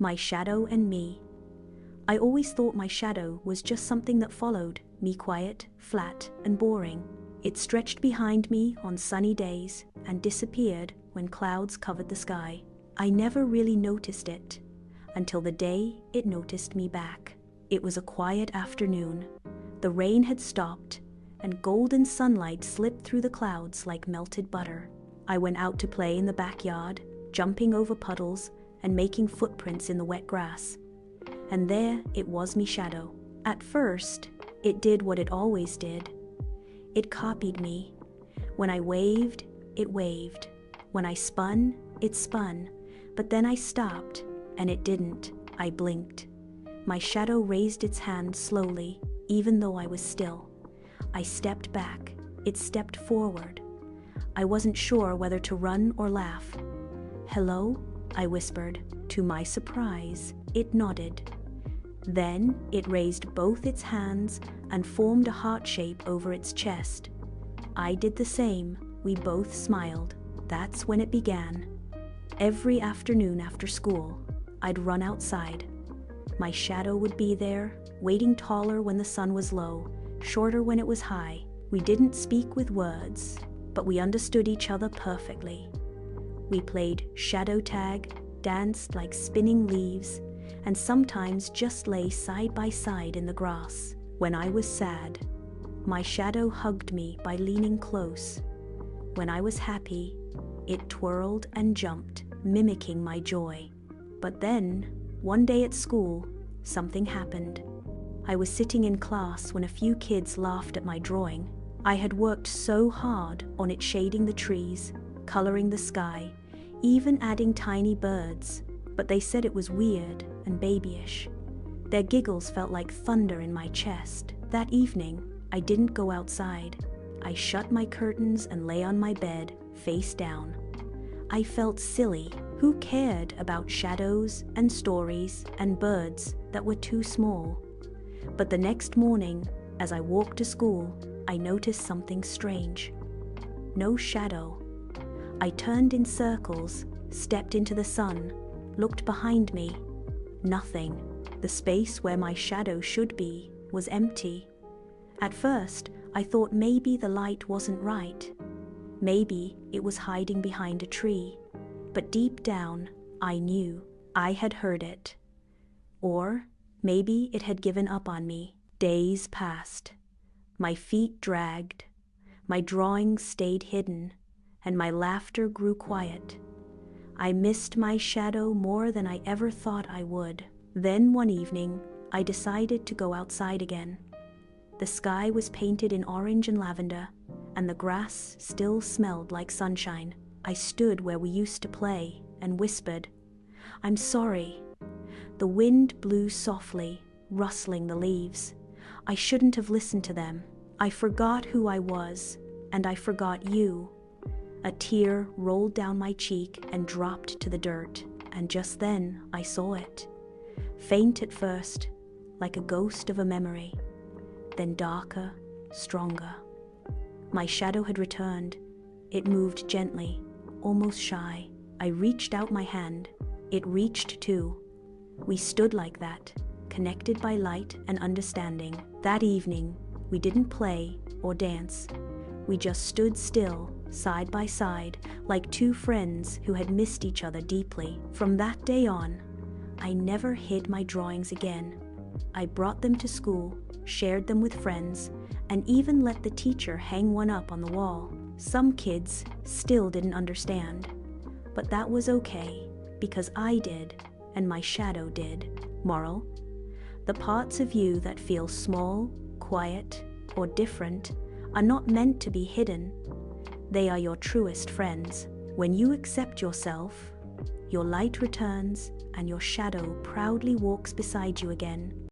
My shadow and me. I always thought my shadow was just something that followed me, quiet, flat, and boring. It stretched behind me on sunny days and disappeared when clouds covered the sky. I never really noticed it until the day it noticed me back. It was a quiet afternoon. The rain had stopped, and golden sunlight slipped through the clouds like melted butter. I went out to play in the backyard, jumping over puddles and making footprints in the wet grass. And there it was, me shadow. At first, it did what it always did. It copied me. When I waved, it waved. When I spun, it spun. But then I stopped, and it didn't. I blinked. My shadow raised its hand slowly, even though I was still. I stepped back. It stepped forward. I wasn't sure whether to run or laugh. "Hello?" I whispered. To my surprise, it nodded. Then it raised both its hands and formed a heart shape over its chest. I did the same. We both smiled. That's when it began. Every afternoon after school, I'd run outside. My shadow would be there, waiting, taller when the sun was low, shorter when it was high. We didn't speak with words, but we understood each other perfectly. We played shadow tag, danced like spinning leaves, and sometimes just lay side by side in the grass. When I was sad, my shadow hugged me by leaning close. When I was happy, it twirled and jumped, mimicking my joy. But then, one day at school, something happened. I was sitting in class when a few kids laughed at my drawing. I had worked so hard on it, shading the trees, coloring the sky, even adding tiny birds, but they said it was weird and babyish. Their giggles felt like thunder in my chest. That evening, I didn't go outside. I shut my curtains and lay on my bed, face down. I felt silly. Who cared about shadows and stories and birds that were too small? But the next morning, as I walked to school, I noticed something strange. No shadow. I turned in circles, stepped into the sun, looked behind me. Nothing. The space where my shadow should be was empty. At first, I thought maybe the light wasn't right. Maybe it was hiding behind a tree. But deep down, I knew. I had heard it. Or maybe it had given up on me. Days passed. My feet dragged. My drawings stayed hidden, and my laughter grew quiet. I missed my shadow more than I ever thought I would. Then one evening, I decided to go outside again. The sky was painted in orange and lavender, and the grass still smelled like sunshine. I stood where we used to play and whispered, "I'm sorry." The wind blew softly, rustling the leaves. I shouldn't have listened to them. I forgot who I was, and I forgot you. A tear rolled down my cheek and dropped to the dirt, and just then I saw it. Faint at first, like a ghost of a memory, then darker, stronger. My shadow had returned. It moved gently, almost shy. I reached out my hand. It reached too. We stood like that, connected by light and understanding. That evening, we didn't play or dance. We just stood still, side by side, like two friends who had missed each other deeply. From that day on, I never hid my drawings again. I brought them to school, shared them with friends, and even let the teacher hang one up on the wall. Some kids still didn't understand, but that was okay, because I did, and my shadow did. Moral: the parts of you that feel small, quiet, or different are not meant to be hidden. They are your truest friends. When you accept yourself, your light returns and your shadow proudly walks beside you again.